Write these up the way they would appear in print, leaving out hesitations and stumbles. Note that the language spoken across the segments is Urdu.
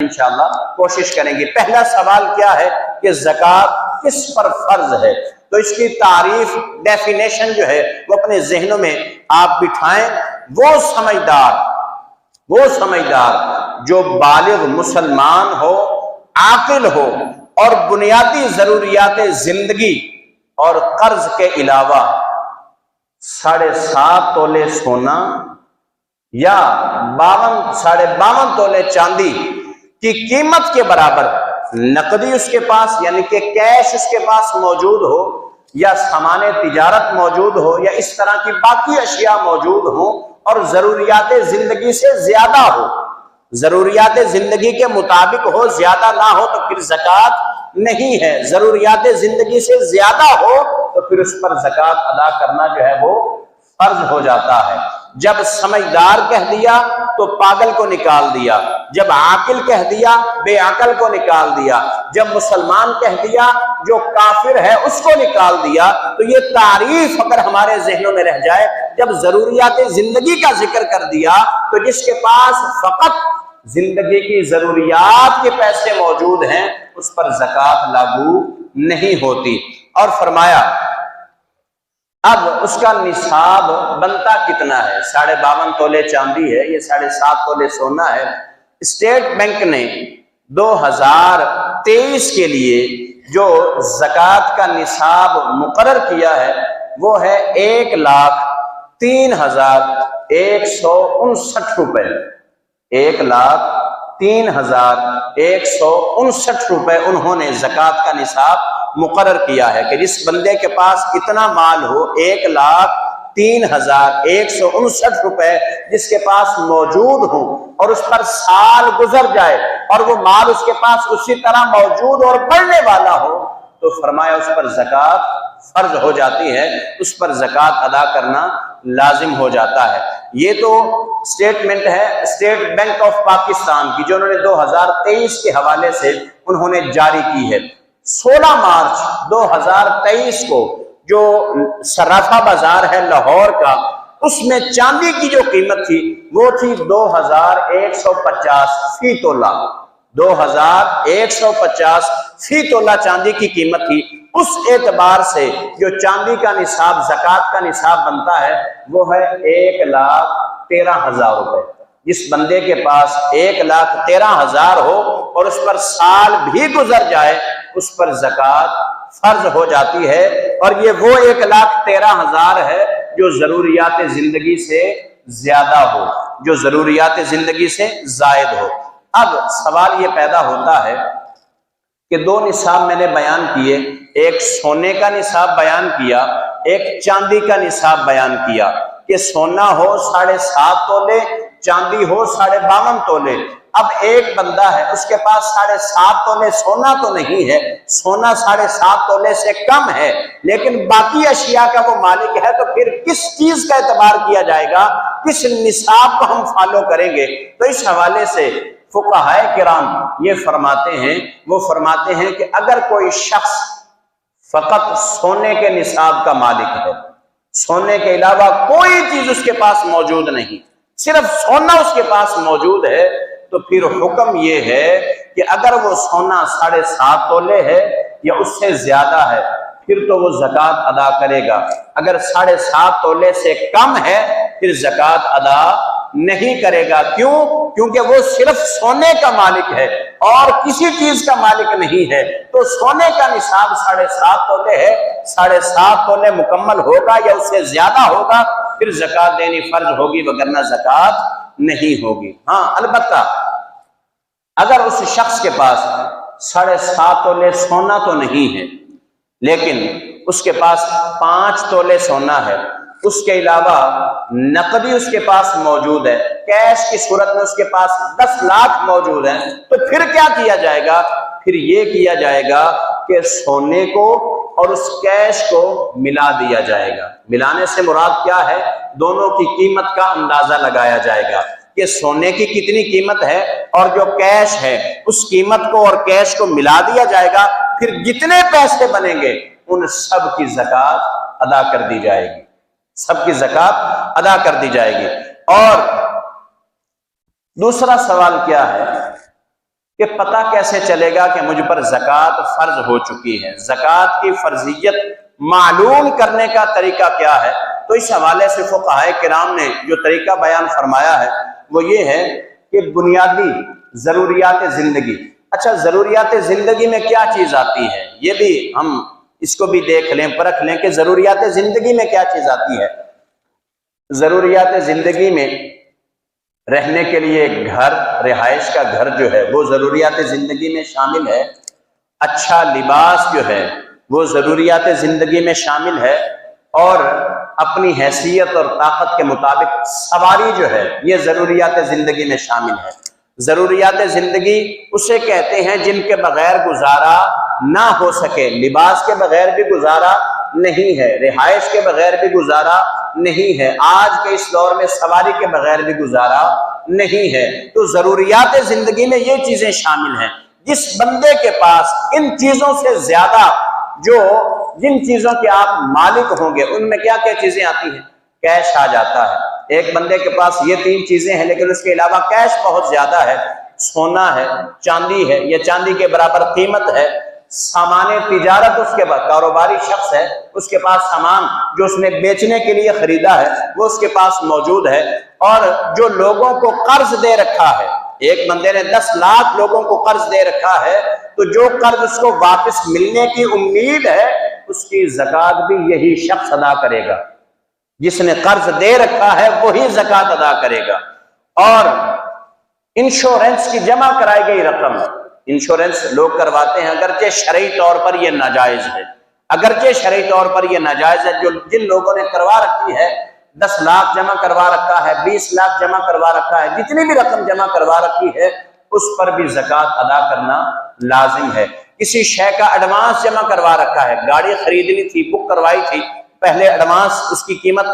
انشاءاللہ کوشش کریں گے۔ پہلا سوال کیا ہے کہ زکوٰۃ کس پر فرض ہے؟ تو اس کی تعریف، ڈیفینیشن جو ہے وہ اپنے ذہنوں میں آپ بٹھائیں۔ وہ سمجھدار جو بالغ مسلمان ہو، عاقل ہو اور بنیادی ضروریات زندگی اور قرض کے علاوہ 7.5 تولے سونا یا 52 تولے چاندی کی قیمت کے برابر نقدی اس کے پاس یعنی کہ کیش اس کے پاس موجود ہو، یا سامان تجارت موجود ہو، یا اس طرح کی باقی اشیاء موجود ہو اور ضروریات زندگی سے زیادہ ہو، ضروریات زندگی کے مطابق ہو، زیادہ نہ ہو تو پھر زکوٰۃ نہیں ہے، ضروریات زندگی سے زیادہ ہو تو پھر اس پر زکوٰۃ ادا کرنا جو ہے وہ فرض ہو جاتا ہے۔ جب سمجھدار کہہ دیا تو پاگل کو نکال دیا، جب عاقل کہہ دیا بے عقل کو نکال دیا، جب مسلمان کہہ دیا جو کافر ہے اس کو نکال دیا۔ تو یہ تعریف اگر ہمارے ذہنوں میں رہ جائے، جب ضروریات زندگی کا ذکر کر دیا تو جس کے پاس فقط زندگی کی ضروریات کے پیسے موجود ہیں اس پر زکوٰۃ لاگو نہیں ہوتی۔ اور فرمایا اب اس کا نصاب بنتا کتنا ہے؟ 52 تولے چاندی ہے، یہ 7.5 تولے سونا ہے۔ اسٹیٹ بینک نے 2023 کے لیے جو زکوٰۃ کا نصاب مقرر کیا ہے وہ ہے 1,03,159 روپے۔ 1,03,159 روپے انہوں نے زکوٰۃ کا نصاب مقرر کیا ہے کہ جس بندے کے پاس اتنا مال ہو، 1,03,159 روپے جس کے پاس موجود ہو اور اس پر سال گزر جائے اور وہ مال اس کے پاس اسی طرح موجود اور بڑھنے والا ہو تو فرمایا اس پر زکوٰۃ فرض ہو جاتی ہے، اس پر زکوٰۃ ادا کرنا لازم ہو جاتا ہے۔ یہ تو سٹیٹمنٹ ہے اسٹیٹ بینک آف پاکستان کی جو انہوں نے 2023 کے حوالے سے انہوں نے جاری کی ہے۔ 16 مارچ 2023 کو جو صرافہ بازار ہے لاہور کا، اس میں چاندی کی جو قیمت تھی وہ تھی 2,150 فی تولہ۔ 2,150 فی تولہ چاندی کی قیمت تھی۔ اس اعتبار سے جو چاندی کا نصاب، زکوٰۃ کا نصاب بنتا ہے وہ ہے 1,13,000 روپے۔ جس بندے کے پاس 1,13,000 ہو اور اس پر سال بھی گزر جائے اس پر زکوٰۃ فرض ہو جاتی ہے، اور یہ وہ 1,13,000 ہے جو ضروریات زندگی سے زیادہ ہو، جو ضروریات زندگی سے زائد ہو۔ اب سوال یہ پیدا ہوتا ہے کہ 2 نصاب میں نے بیان کیے، ایک سونے کا نصاب بیان کیا، ایک چاندی کا نصاب بیان کیا کہ سونا ہو 7.5 تولے، چاندی ہو 52 تولے۔ اب ایک بندہ ہے اس کے پاس 7.5 تولے سونا تو نہیں ہے، سونا 7.5 تولے سے کم ہے، لیکن باقی اشیاء کا وہ مالک ہے، تو پھر کس چیز کا اعتبار کیا جائے گا، کس نصاب کو ہم فالو کریں گے؟ تو اس حوالے سے فقہائے کرام یہ فرماتے ہیں کہ اگر کوئی شخص فقط سونے کے نصاب کا مالک ہے، سونے کے علاوہ کوئی چیز اس کے پاس موجود نہیں، صرف سونا اس کے پاس موجود ہے، تو پھر حکم یہ ہے کہ اگر وہ سونا 7.5 تولے ہے یا اس سے زیادہ ہے پھر تو وہ زکوٰۃ ادا کرے گا۔ اگر 7.5 تولے سے کم ہے پھر زکوٰۃ ادا نہیں کرے گا۔ کیوں؟ کیونکہ وہ صرف سونے کا مالک ہے اور کسی چیز کا مالک نہیں ہے۔ تو سونے کا نصاب 7.5 تولے ہے، 7.5 تولے مکمل ہوگا یا اس سے زیادہ ہوگا پھر زکوٰۃ دینی فرض ہوگی، وگرنہ زکوٰۃ نہیں ہوگی۔ ہاں البتہ اگر اس شخص کے پاس 7.5 تولے سونا تو نہیں ہے لیکن اس کے پاس 5 تولے سونا ہے، اس کے علاوہ نقدی اس کے پاس موجود ہے، کیش کی صورت میں اس کے پاس 10 لاکھ موجود ہیں، تو پھر کیا کیا جائے گا؟ پھر یہ کیا جائے گا کہ سونے کو اور اس کیش کو ملا دیا جائے گا۔ ملانے سے مراد کیا ہے؟ دونوں کی قیمت کا اندازہ لگایا جائے گا کہ سونے کی کتنی قیمت ہے اور جو کیش ہے اس قیمت کو اور کیش کو ملا دیا جائے گا، پھر جتنے پیسے بنیں گے ان سب کی زکوٰۃ ادا کر دی جائے گی، سب کی زکوٰۃ ادا کر دی جائے گی۔ اور دوسرا سوال کیا ہے کہ پتہ کیسے چلے گا کہ مجھ پر زکوٰۃ فرض ہو چکی ہے؟ زکوٰۃ کی فرضیت معلوم کرنے کا طریقہ کیا ہے؟ تو اس حوالے سے فقہائے کرام نے جو طریقہ بیان فرمایا ہے وہ یہ ہے کہ بنیادی ضروریات زندگی. اچھا، ضروریات زندگی میں کیا چیز آتی ہے؟ یہ بھی ہم اس کو بھی دیکھ لیں، پرکھ لیں کہ ضروریات زندگی میں کیا چیز آتی ہے. ضروریات زندگی میں رہنے کے لیے گھر، رہائش کا گھر جو ہے وہ ضروریات زندگی میں شامل ہے. اچھا لباس جو ہے وہ ضروریات زندگی میں شامل ہے. اور اپنی حیثیت اور طاقت کے مطابق سواری جو ہے یہ ضروریات زندگی میں شامل ہے. ضروریات زندگی اسے کہتے ہیں جن کے بغیر گزارا نہ ہو سکے. لباس کے بغیر بھی گزارا نہیں ہے، رہائش کے بغیر بھی گزارا نہیں ہے، آج کے اس دور میں سواری کے بغیر بھی گزارا نہیں ہے. تو ضروریات زندگی میں یہ چیزیں شامل ہیں. جس بندے کے پاس ان چیزوں سے زیادہ جن چیزوں کے آپ مالک ہوں گے ان میں کیا کیا چیزیں آتی ہیں؟ کیش آ جاتا ہے. ایک بندے کے پاس یہ 3 چیزیں ہیں لیکن اس کے علاوہ کیش بہت زیادہ ہے. سونا ہے، چاندی ہے، یہ چاندی کے برابر قیمت ہے. سامان تجارت، اس کے بعد کاروباری شخص ہے، اس کے پاس سامان جو اس نے بیچنے کے لیے خریدا ہے وہ اس کے پاس موجود ہے. اور جو لوگوں کو قرض دے رکھا ہے، ایک بندے نے 10 لاکھ لوگوں کو قرض دے رکھا ہے، تو جو قرض اس کو واپس ملنے کی امید ہے اس کی زکوٰۃ بھی یہی شخص ادا کرے گا. جس نے قرض دے رکھا ہے وہی زکوٰۃ ادا کرے گا. اور انشورنس کی جمع کرائی گئی رقم، انشورنس لوگ کرواتے ہیں، اگرچہ شرعی طور پر یہ ناجائز ہے، اگرچہ شرعی طور پر یہ ناجائز ہے. جن لوگوں نے کروا رکھی ہے، 10 لاکھ جمع کروا رکھا ہے، 20 لاکھ جمع کروا رکھا ہے، جتنی بھی رقم جمع کروا رکھی ہے اس پر بھی زکوٰۃ ادا کرنا لازم ہے. کسی شے کا ایڈوانس جمع کروا رکھا ہے، گاڑی خریدنی تھی، بک کروائی تھی، پہلے ایڈوانس اس کی قیمت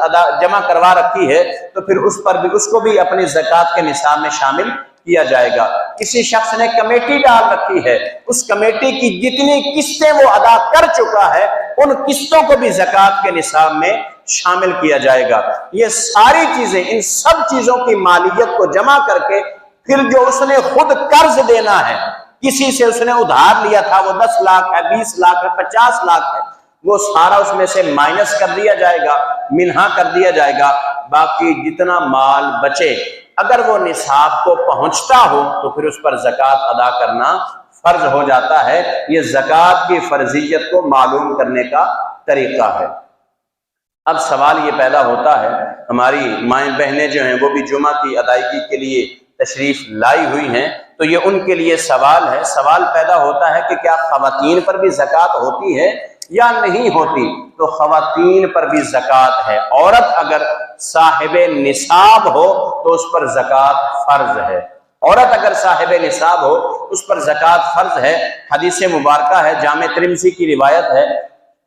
جمع کروا رکھی ہے، تو پھر اس کو بھی اپنی زکوٰۃ کے نصاب میں شامل کیا جائے گا. کسی شخص نے کمیٹی ڈال رکھی ہے، اس کمیٹی کی جتنی قسطیں وہ ادا کر چکا ہے ان قسطوں کو بھی زکوٰۃ کے نصاب میں شامل کیا جائے گا. یہ ساری چیزیں، ان سب چیزوں کی مالیت کو جمع کر کے پھر جو اس نے خود قرض دینا ہے، کسی سے اس نے ادھار لیا تھا، وہ 10 لاکھ ہے، 20 لاکھ ہے، 50 لاکھ ہے، وہ سارا اس میں سے مائنس کر دیا جائے گا، منہا کر دیا جائے گا. باقی جتنا مال بچے اگر وہ نصاب کو پہنچتا ہو تو پھر اس پر زکوٰۃ ادا کرنا فرض ہو جاتا ہے. یہ زکوٰۃ کی فرضیت کو معلوم کرنے کا طریقہ ہے. اب سوال یہ پیدا ہوتا ہے، ہماری مائیں بہنیں جو ہیں وہ بھی جمعہ کی ادائیگی کے لیے تشریف لائی ہوئی ہیں، تو یہ ان کے لیے سوال ہے. سوال پیدا ہوتا ہے کہ کیا خواتین پر بھی زکوٰۃ ہوتی ہے یا نہیں ہوتی؟ تو خواتین پر بھی زکوٰۃ ہے. عورت اگر صاحب نصاب ہو تو اس پر زکوٰۃ فرض ہے. عورت اگر صاحب نصاب ہو اس پر زکوٰۃ فرض ہے. حدیث مبارکہ ہے، جامع ترمذی کی روایت ہے،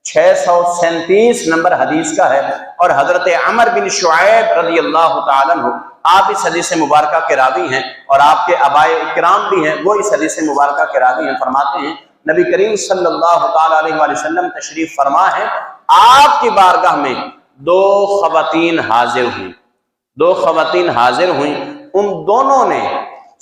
637 نمبر حدیث کا ہے. اور حضرت عمر بن شعیب رضی اللہ تعالیٰ عنہ، آپ اس حدیث مبارکہ کے راوی ہیں اور آپ کے آباء اکرام بھی ہیں، وہ اس حدیث مبارکہ کے راوی ہیں. فرماتے ہیں نبی کریم صلی اللہ تعالیٰ علیہ وآلہ وسلم تشریف فرما ہے، آپ کی بارگاہ میں 2 خواتین حاضر ہوئیں. 2 خواتین حاضر ہوئیں، ان دونوں نے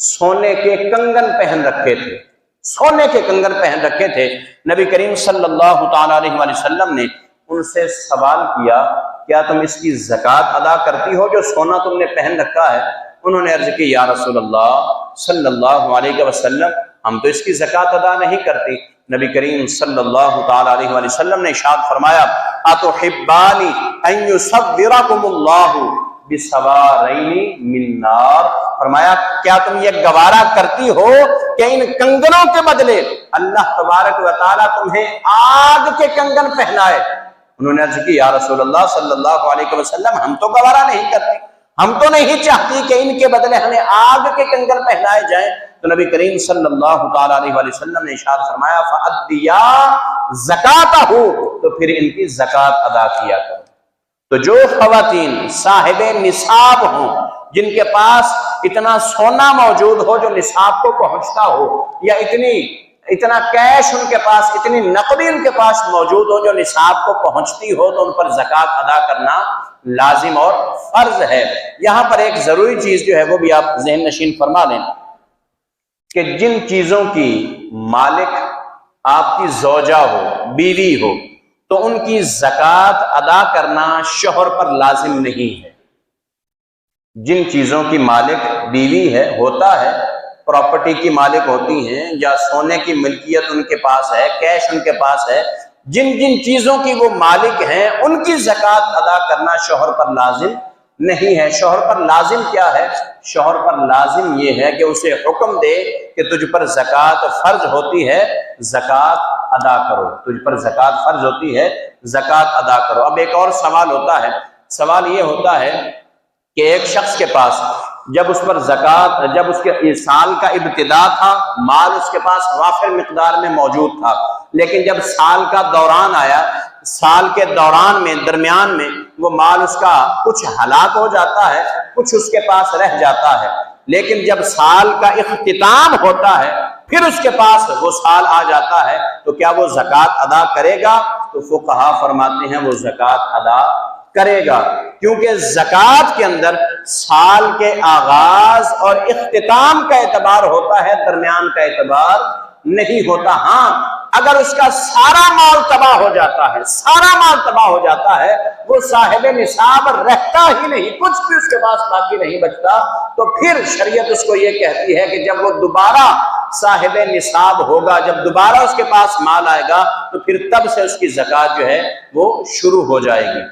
سونے کے کنگن پہن رکھے تھے، سونے کے کنگن پہن رکھے تھے. نبی کریم صلی اللہ تعالیٰ علیہ وآلہ وسلم نے ان سے سوال کیا، کیا تم اس کی زکوٰۃ ادا کرتی ہو جو سونا تم نے پہن رکھا ہے؟ انہوں نے عرض کی، یا رسول اللہ صلی اللہ علیہ وسلم، ہم تو اس کی زکوٰۃ ادا نہیں کرتی. نبی کریم صلی اللہ تعالیٰ علیہ وآلہ وسلم نے ارشاد فرمایا، اتحبانی ان یصورکم اللہ بسوارین من نار. فرمایا کیا تم یہ گوارا کرتی ہو کہ ان کنگنوں کے بدلے اللہ تبارک و تعالیٰ تمہیں آگ کے کنگن پہنائے؟ انہوں نے عرض کی، یا رسول اللہ صلی اللہ علیہ وسلم، ہم تو گوارا نہیں کرتے، ہم تو نہیں چاہتی کہ ان کے بدلے ہمیں آگ کے کنگن پہنائے جائیں. تو نبی کریم صلی اللہ تعالیٰ علیہ وآلہ وسلم نے ارشاد فرمایا، فَأَدِّيَا زَكَاتَهُ، تو پھر ان کی زکوٰۃ ادا کیا کرو. تو جو خواتین صاحب نصاب ہوں، جن کے پاس اتنا سونا موجود ہو جو نصاب کو پہنچتا ہو، یا اتنا کیش ان کے پاس، اتنی نقدی ان کے پاس موجود ہو جو نصاب کو پہنچتی ہو، تو ان پر زکوٰۃ ادا کرنا لازم اور فرض ہے. یہاں پر ایک ضروری چیز جو ہے وہ بھی آپ ذہن نشین فرما لیں کہ جن چیزوں کی مالک آپ کی زوجہ ہو، بیوی ہو، تو ان کی زکوٰۃ ادا کرنا شوہر پر لازم نہیں ہے۔ جن چیزوں کی مالک بیوی ہے، ہوتا ہے، پراپرٹی کی مالک ہوتی ہیں یا سونے کی ملکیت ان کے پاس ہے، کیش ان کے پاس ہے، جن جن چیزوں کی وہ مالک ہیں ان کی زکوٰۃ ادا کرنا شوہر پر لازم نہیں ہے۔ شوہر پر لازم کیا ہے؟ شوہر پر لازم یہ ہے کہ اسے حکم دے کہ تجھ پر زکوٰۃ فرض ہوتی ہے، زکوٰۃ ادا کرو، تجھ پر زکوٰۃ فرض ہوتی ہے، زکوٰۃ ادا کرو۔ اب ایک اور سوال ہوتا ہے، سوال یہ ہوتا ہے کہ ایک شخص کے پاس جب اس پر زکوٰۃ، جب اس کے سال کا ابتدا تھا، مال اس کے پاس وافر مقدار میں موجود تھا، لیکن جب سال کا دوران آیا، سال کے دوران میں، درمیان میں، وہ مال اس کا کچھ ہلاک ہو جاتا ہے، کچھ اس کے پاس رہ جاتا ہے، لیکن جب سال کا اختتام ہوتا ہے پھر اس کے پاس وہ سال آ جاتا ہے، تو کیا وہ زکوٰۃ ادا کرے گا؟ تو فقہا فرماتے ہیں وہ زکوٰۃ ادا کرے گا، کیونکہ زکوٰۃ کے اندر سال کے آغاز اور اختتام کا اعتبار ہوتا ہے، درمیان کا اعتبار نہیں ہوتا۔ ہاں، اگر اس کا سارا مال تباہ ہو جاتا ہے، سارا مال تباہ ہو جاتا ہے، وہ صاحب نصاب رہتا ہی نہیں، کچھ بھی اس کے پاس باقی نہیں بچتا، تو پھر شریعت اس کو یہ کہتی ہے کہ جب وہ دوبارہ صاحب نصاب ہوگا، جب دوبارہ اس کے پاس مال آئے گا، تو پھر تب سے اس کی زکوٰۃ جو ہے وہ شروع ہو جائے گی۔